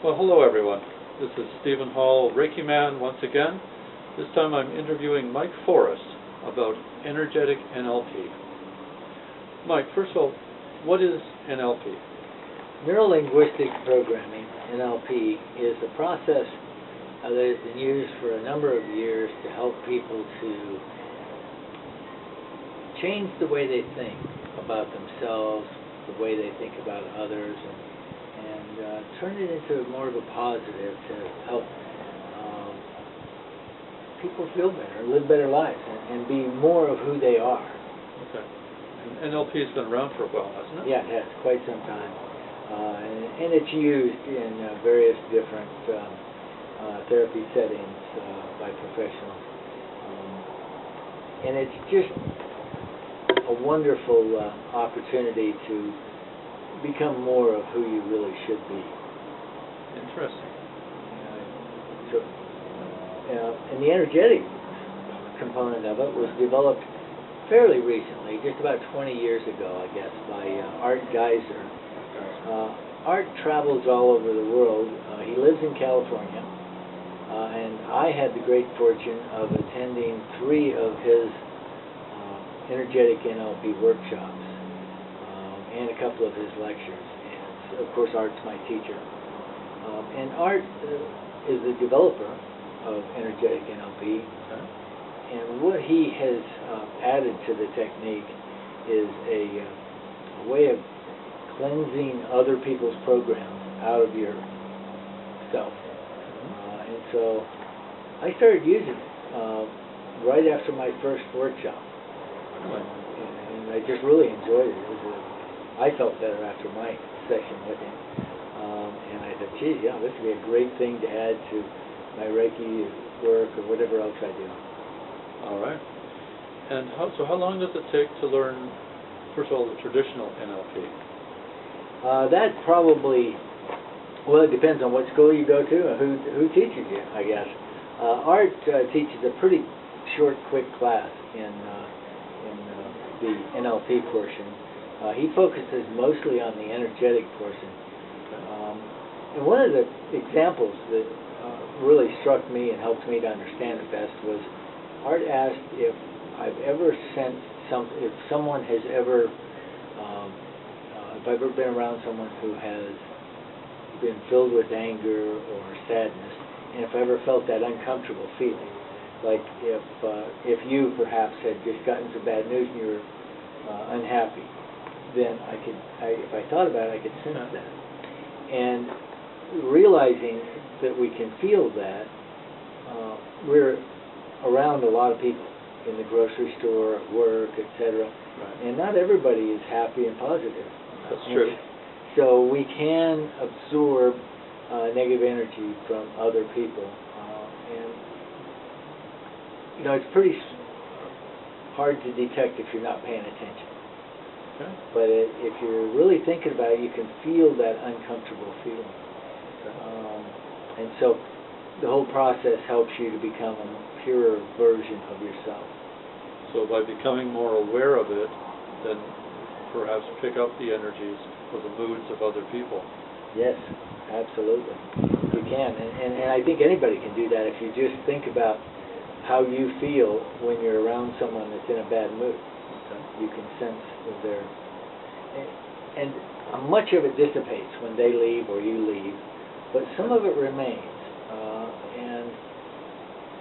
Well, hello everyone. This is Stephen Hall, Reiki Man once again. This time I'm interviewing Mike Forrest about Energetic NLP. Mike, first of all, what is NLP? Neuro Linguistic Programming, NLP, is a process that has been used for a number of years to help people to change the way they think about themselves, the way they think about others, and turn it into more of a positive to help people feel better, live better lives, and be more of who they are. Okay. And NLP has been around for a while, hasn't it? Yeah, it has, quite some time. And it's used in various different therapy settings by professionals. And it's just a wonderful opportunity to become more of who you really should be. Interesting. And the energetic component of it was developed fairly recently, just about 20 years ago, I guess, by Art Geiser. Art travels all over the world. He lives in California, and I had the great fortune of attending 3 of his Energetic NLP workshops and a couple of his lectures. And of course, Art's my teacher. And Art is the developer of Energetic NLP, and what he has added to the technique is a way of cleansing other people's programs out of yourself. And so I started using it right after my first workshop. And I just really enjoyed it. I felt better after my session with him. And I thought, gee, yeah, this would be a great thing to add to my Reiki work or whatever else I do. All right. And how long does it take to learn, first of all, the traditional NLP? That probably, well, it depends on what school you go to and who teaches you, I guess. Art teaches a pretty short, quick class in the NLP portion. He focuses mostly on the energetic portion. And one of the examples that really struck me and helped me to understand it best was Art asked if I've ever sensed if someone has ever, if I've ever been around someone who has been filled with anger or sadness, and if I ever felt that uncomfortable feeling. Like if you perhaps had just gotten some bad news and you were unhappy, then if I thought about it, I could sense that. And realizing that we can feel that, we're around a lot of people in the grocery store, at work, etc. Right. And not everybody is happy and positive. That's true. So we can absorb negative energy from other people. And, you know, it's pretty hard to detect if you're not paying attention. Okay. But if you're really thinking about it, you can feel that uncomfortable feeling. And so the whole process helps you to become a purer version of yourself. So by becoming more aware of it, then perhaps pick up the energies or the moods of other people. Yes, absolutely. You can. And I think anybody can do that if you just think about how you feel when you're around someone that's in a bad mood. You can sense their... And much of it dissipates when they leave or you leave, but some of it remains. And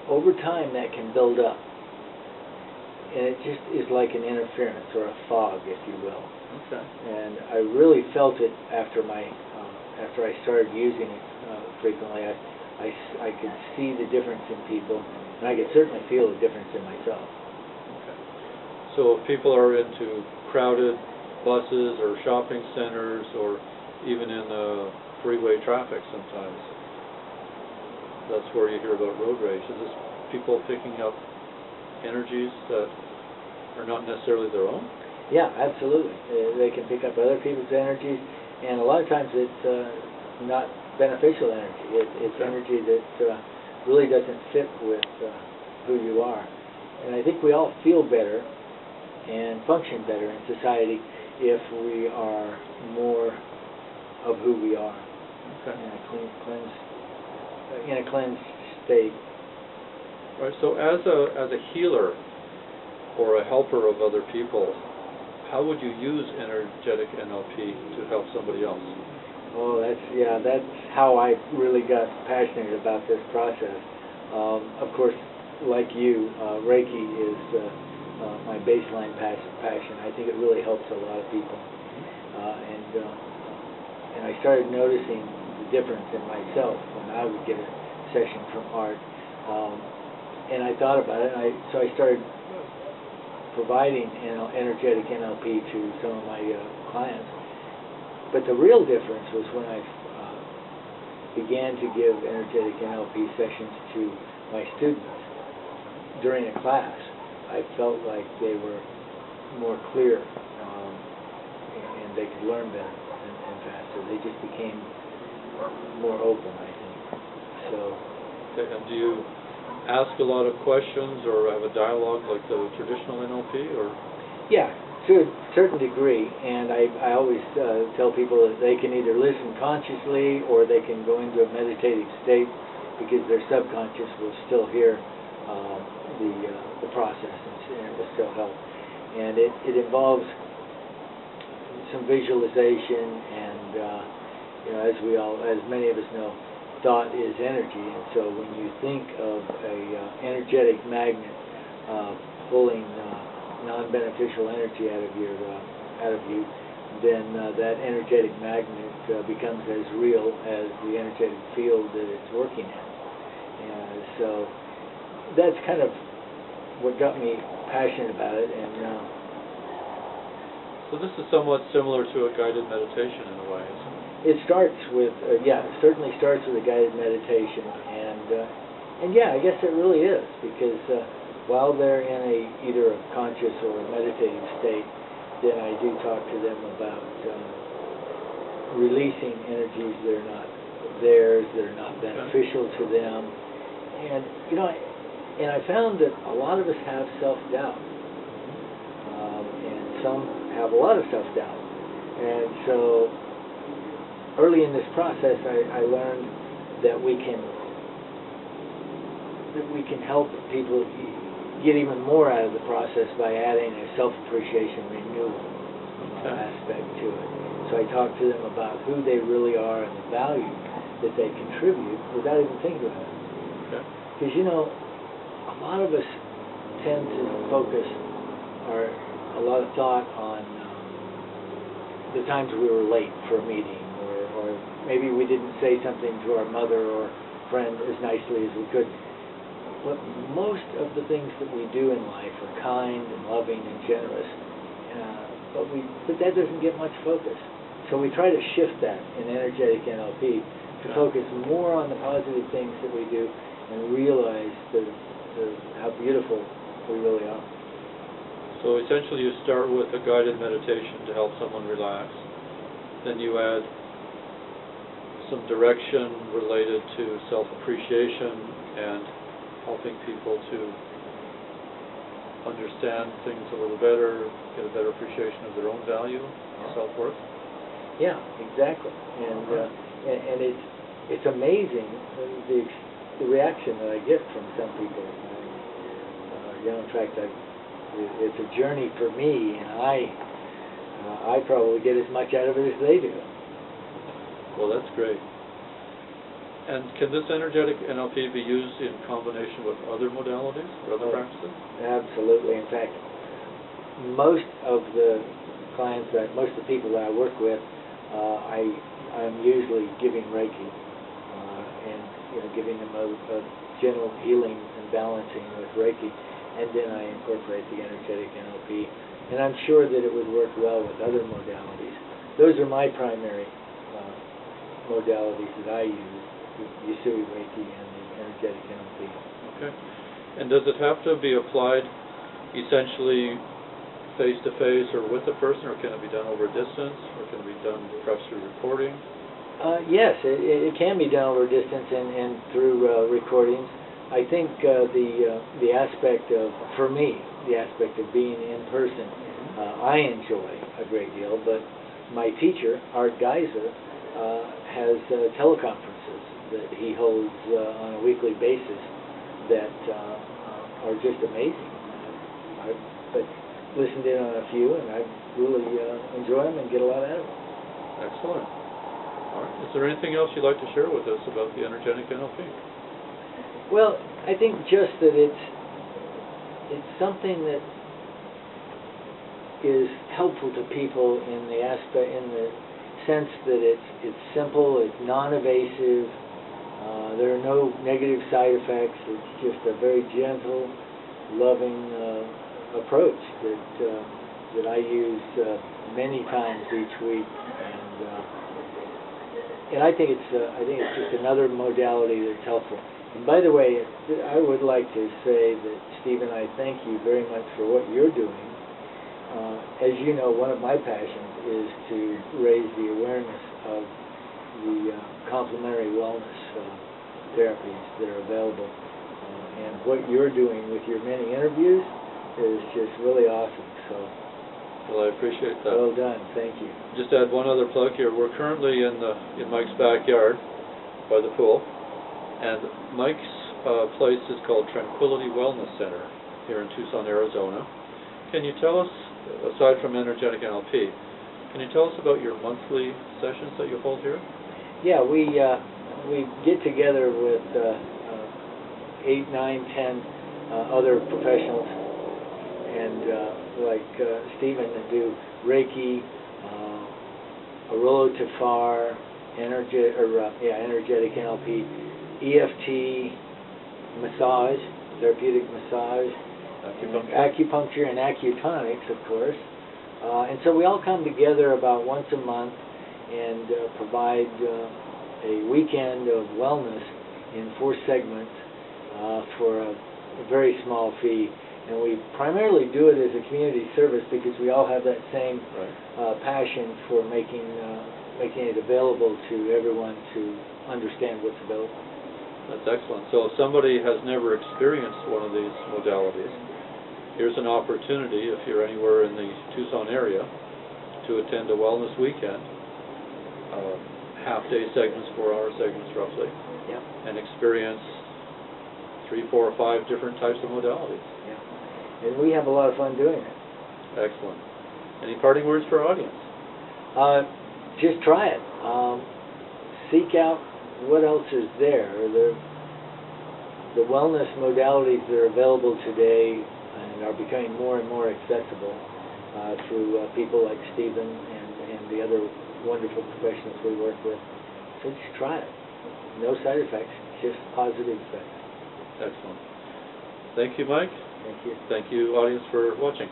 over time that can build up. And it just is like an interference or a fog, if you will. Okay. And I really felt it after I started using it frequently. I could see the difference in people, and I could certainly feel the difference in myself. Okay. So if people are into crowded buses or shopping centers or even in freeway traffic sometimes, that's where you hear about road rage. Is this people picking up energies that are not necessarily their own? Yeah, absolutely. They can pick up other people's energies, and a lot of times it's not beneficial energy. It's energy that really doesn't fit with who you are. And I think we all feel better and function better in society if we are more of who we are. Okay. In a cleansed state. Right. So as a healer or a helper of other people, how would you use energetic NLP to help somebody else? Oh, that's how I really got passionate about this process. Of course, like you, Reiki is my baseline passion. I think it really helps a lot of people, and I started noticing the difference in myself when I would get a session from Art, and I thought about it. So I started providing energetic NLP to some of my clients. But the real difference was when I began to give energetic NLP sessions to my students during a class. I felt like they were more clear, and they could learn better and faster. They just became more open, I think. So. Okay, and do you ask a lot of questions or have a dialogue like the traditional NLP, or? Yeah, to a certain degree, and I always tell people that they can either listen consciously or they can go into a meditative state because their subconscious will still hear the process and it will still help. And it involves some visualization, and as many of us know, thought is energy, and so when you think of a energetic magnet pulling non-beneficial energy out of you, then that energetic magnet becomes as real as the energetic field that it's working in. And so that's kind of what got me passionate about it. And so this is somewhat similar to a guided meditation in a way, isn't it? It starts with, it certainly starts with a guided meditation, and I guess it really is, because while they're in either a conscious or a meditative state, then I do talk to them about releasing energies that are not theirs, that are not beneficial to them, and and I found that a lot of us have self-doubt, and some have a lot of self-doubt, and so early in this process, I learned that we can help people get even more out of the process by adding a self-appreciation renewal aspect to it. So I talk to them about who they really are and the value that they contribute without even thinking about it. Because a lot of us tend to focus a lot of thought on the times we were late for a meeting, or maybe we didn't say something to our mother or friend as nicely as we could. But most of the things that we do in life are kind and loving and generous, but that doesn't get much focus. So we try to shift that in energetic NLP to focus more on the positive things that we do and realize how beautiful we really are. So essentially you start with a guided meditation to help someone relax. Then you add some direction related to self-appreciation and helping people to understand things a little better, get a better appreciation of their own value, self-worth. Yeah, exactly. And it's amazing the reaction that I get from some people. In fact, it's a journey for me, and I probably get as much out of it as they do. Well, that's great. And can this energetic NLP be used in combination with other modalities or other practices? Absolutely. In fact, most of the people that I work with, I'm usually giving Reiki and giving them a general healing and balancing with Reiki, and then I incorporate the energetic NLP. And I'm sure that it would work well with other modalities. Those are my primary modalities that I use: the Usui Reiki and the energetic NLP. Okay. And does it have to be applied essentially face-to-face or with the person, or can it be done over a distance, or can it be done perhaps through recording? Yes, it can be done over a distance and through recordings. I think the aspect of, for me, the aspect of being in person, I enjoy a great deal, but my teacher, Art Geiser, has teleconferences that he holds on a weekly basis that are just amazing. But listened in on a few, and I really enjoy them and get a lot out of them. Excellent. All right. Is there anything else you'd like to share with us about the Energetic NLP? Well, I think just that it's something that is helpful to people in the sense that it's simple, it's non-evasive, there are no negative side effects. It's just a very gentle, loving approach that I use many times each week, and I think it's just another modality that's helpful. And by the way, I would like to say that, Stephen, I thank you very much for what you're doing. As you know, one of my passions is to raise the awareness of the complementary wellness therapies that are available. And what you're doing with your many interviews is just really awesome. So, well, I appreciate that. Well done. Thank you. Just add one other plug here. We're currently in Mike's backyard by the pool, and Mike's place is called Tranquility Wellness Center here in Tucson, Arizona. Can you tell us, aside from Energetic NLP, can you tell us about your monthly sessions that you hold here? Yeah, we get together with 8, 9, 10 other professionals, and like Stephen, that do Reiki, Arolo Tafar, Energetic NLP, EFT, massage, therapeutic massage, acupuncture and acutonics, of course. And so we all come together about once a month and provide a weekend of wellness in 4 segments for a very small fee. And we primarily do it as a community service because we all have that same passion for making it available to everyone to understand what's available. That's excellent. So if somebody has never experienced one of these modalities, here's an opportunity, if you're anywhere in the Tucson area, to attend a wellness weekend, half-day segments, 4-hour segments roughly, and experience 3, 4, or 5 different types of modalities. Yeah. And we have a lot of fun doing it. Excellent. Any parting words for our audience? Just try it. Seek out what else is there. The wellness modalities that are available today and are becoming more and more accessible through people like Stephen and the other wonderful professionals we work with. So just try it. No side effects, just positive effects. Excellent. Thank you, Mike. Thank you. Thank you, audience, for watching.